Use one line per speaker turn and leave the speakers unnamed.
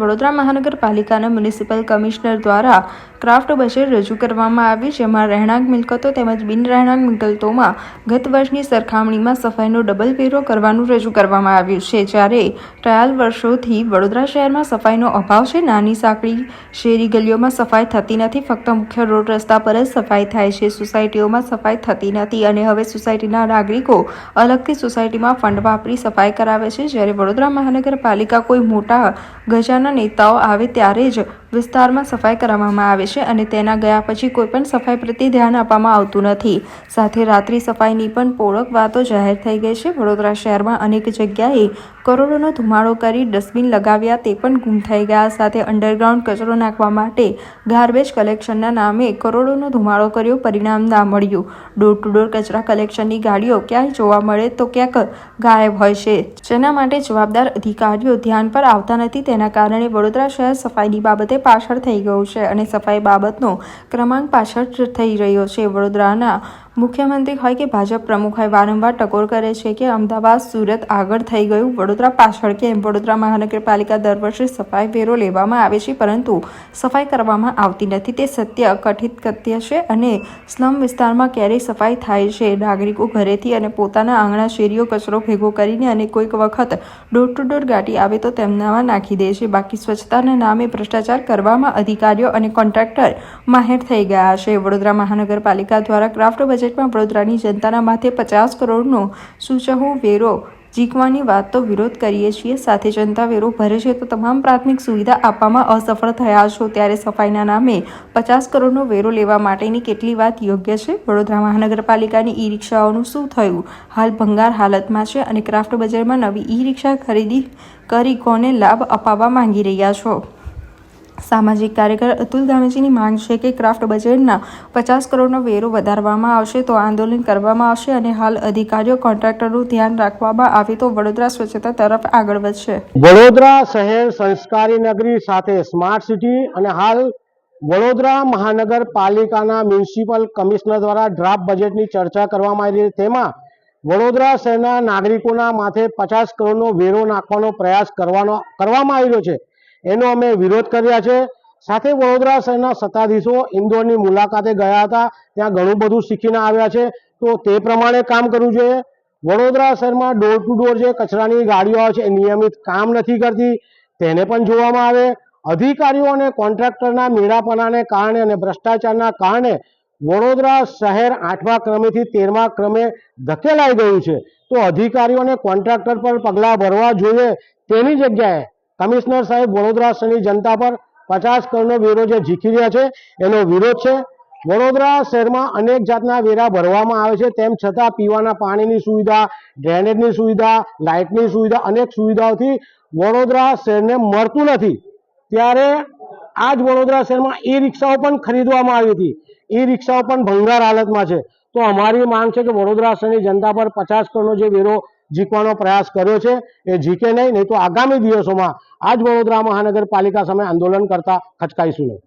વડોદરા મહાનગરપાલિકાના municipal commissioner દ્વારા craft budget રજૂ કરવામાં આવ્યું, જેમાં રહેણાંક મિલકતો તેમજ બિન રહેણાંક મિલકતોમાં ગત વર્ષની સરખામણીમાં સફાઈનો ડબલ વેરો કરવાનું રજૂ કરવામાં આવ્યું છે. જ્યારે ટ્રાયલ વર્ષોથી વડોદરા શહેરમાં સફાઈનો અભાવ છે. નાની સાંકડી શેરી ગલીઓમાં સફાઈ થતી નથી, ફક્ત મુખ્ય રોડ રસ્તા પર જ સફાઈ થાય છે. સોસાયટીઓમાં સફાઈ થતી નથી અને હવે સોસાયટીના નાગરિકો અલગથી સોસાયટીમાં ફંડ વાપરી સફાઈ કરાવે છે. જ્યારે વડોદરા મહાનગરપાલિકા કોઈ મોટા ગજાના નેતાઓ આવે ત્યારે જ વિસ્તારમાં સફાઈ કરાવવામાં આવે છે અને તેના ગયા પછી કોઈ પણ સફાઈ પ્રત્યે ધ્યાન આપવામાં આવતું નથી. સાથે રાત્રિ સફાઈની પણ પોળક વાતો જાહેર થઈ ગઈ છે. વડોદરા શહેરમાં અનેક જગ્યાએ કરોડોનો ધુમાડો કરી ડસ્ટબિન લગાવ્યા તે પણ ગુમ થઈ ગયા. સાથે અંડરગ્રાઉન્ડ કચરો નાખવા માટે ગાર્બેજ કલેક્શનના નામે કરોડોનો ધુમાડો કર્યો, પરિણામ ના મળ્યું. ડોર ટુ ડોર કચરા કલેક્શનની ગાડીઓ ક્યાંય જોવા મળે તો ક્યાંક ગાયબ હોય છે, જેના માટે જવાબદાર અધિકારીઓ ધ્યાન પર આવતા નથી. તેના કારણે વડોદરા શહેર સફાઈની બાબતે પાછળ થઈ ગયું છે અને સફાઈ બાબતનો ક્રમાંક પાછળ થઈ રહ્યો છે. વડોદરાના મુખ્યમંત્રી હોય કે ભાજપ પ્રમુખ હોય વારંવાર ટકોર કરે છે કે અમદાવાદ, સુરત આગળ થઈ ગયું, વડોદરા પાછળ કેમ? વડોદરા મહાનગરપાલિકા દર વર્ષે સફાઈ વેરો લેવામાં આવે છે, પરંતુ સફાઈ કરવામાં આવતી નથી. તે સત્ય કથિત સત્ય છે અને સ્લમ વિસ્તારમાં ક્યારેય સફાઈ થાય છે. નાગરિકો ઘરેથી અને પોતાના આંગણા શેરીઓ કચરો ભેગો કરીને અને કોઈક વખત ડોર ટુ ડોર ગાડી આવે તો તેમનામાં નાખી દે છે. બાકી સ્વચ્છતાના નામે ભ્રષ્ટાચાર કરવામાં અધિકારીઓ અને કોન્ટ્રાક્ટર માહેર થઈ ગયા છે. વડોદરા મહાનગરપાલિકા દ્વારા ક્રાફ્ટ બજેટમાં વડોદરાની જનતાના માથે 50 કરોડનો સૂચવવો વેરો ઝીકવાની વાત તો વિરોધ કરીએ છીએ. સાથે જનતા વેરો ભરે છે તો તમામ પ્રાથમિક સુવિધા આપવામાં અસફળ થયા છો, ત્યારે સફાઈના નામે 50 કરોડનો વેરો લેવા માટેની કેટલી વાત યોગ્ય છે? વડોદરા મહાનગરપાલિકાની ઈ રિક્ષાઓનું શું થયું? હાલ ભંગાર હાલતમાં છે અને ક્રાફ્ટ બજારમાં નવી ઈ રિક્ષા ખરીદી કરી કોને લાભ અપાવવા માંગી રહ્યા છો? સામાજિક કાર્યકર અતુલ ગામેજીની માંગ છે કે ક્રાફ્ટ બજેટના 50 કરોડનો વેરો વધારવામાં આવશે તો આંદોલન કરવામાં આવશે અને હાલ અધિકારીઓ કોન્ટ્રાક્ટરનું ધ્યાન રાખવામાં આવે તો વડોદરા સ્વચ્છતા તરફ આગળ વધશે.
વડોદરા શહેર સંસ્કારી નગરી સાથે સ્માર્ટ સિટી અને હાલ વડોદરા મહાનગરપાલિકાના મ્યુનિસિપલ કમિશનર દ્વારા ડ્રાફ્ટ બજેટની ચર્ચા કરવામાં આવી રહી છે. તેમાં વડોદરા શહેરના નાગરિકોના માથે 50 કરોડનો વેરો નાખવાનો પ્રયાસ કરવામાં આવી રહ્યો છે. એનો અમે વિરોધ કર્યા છે. સાથે વડોદરા શહેરના સત્તાધીશો ઇન્દોરની મુલાકાતે ગયા હતા, ત્યાં ઘણું બધું શીખીને આવ્યા છે, તો તે પ્રમાણે કામ કરવું જોઈએ. વડોદરા શહેરમાં ડોર ટુ ડોર જે કચરાની ગાડીઓ આવે છે એ નિયમિત કામ નથી કરતી, તેને પણ જોવામાં આવે. અધિકારીઓ અને કોન્ટ્રાક્ટરના મેળાપણાને કારણે અને ભ્રષ્ટાચારના કારણે વડોદરા શહેર 8મા ક્રમેથી 13મા ક્રમે ધકેલાઈ ગયું છે. તો અધિકારીઓ અને કોન્ટ્રાક્ટર પર પગલાં ભરવા જોઈએ. તેની જગ્યાએ કમિશનર સાહેબ વડોદરા શહેરની જનતા પર 50 કરોડનો વેરો જે ઝીકી રહ્યા છે એનો વિરોધ છે. વડોદરા શહેરમાં અનેક જાતના વેરા ભરવામાં આવે છે, તેમ છતાં પીવાના પાણીની સુવિધા, ડ્રેનેજની સુવિધા, લાઇટની સુવિધા, અનેક સુવિધાઓથી વડોદરા શહેરને મળતું નથી. ત્યારે આ જ વડોદરા શહેરમાં ઈ રિક્ષાઓ પણ ખરીદવામાં આવી હતી. ઈ રિક્ષાઓ પણ ભંગાર હાલતમાં છે. તો અમારી માંગ છે કે વડોદરા શહેરની જનતા પર 50 કરોડનો જે વેરો ઝીકવાનો પ્રયાસ કર્યો છે એ ઝીકે નહીં તો આગામી દિવસોમાં આજ વડોદરા મહાનગરપાલિકા સામે આંદોલન કરતા ખચકાઈશું નહીં.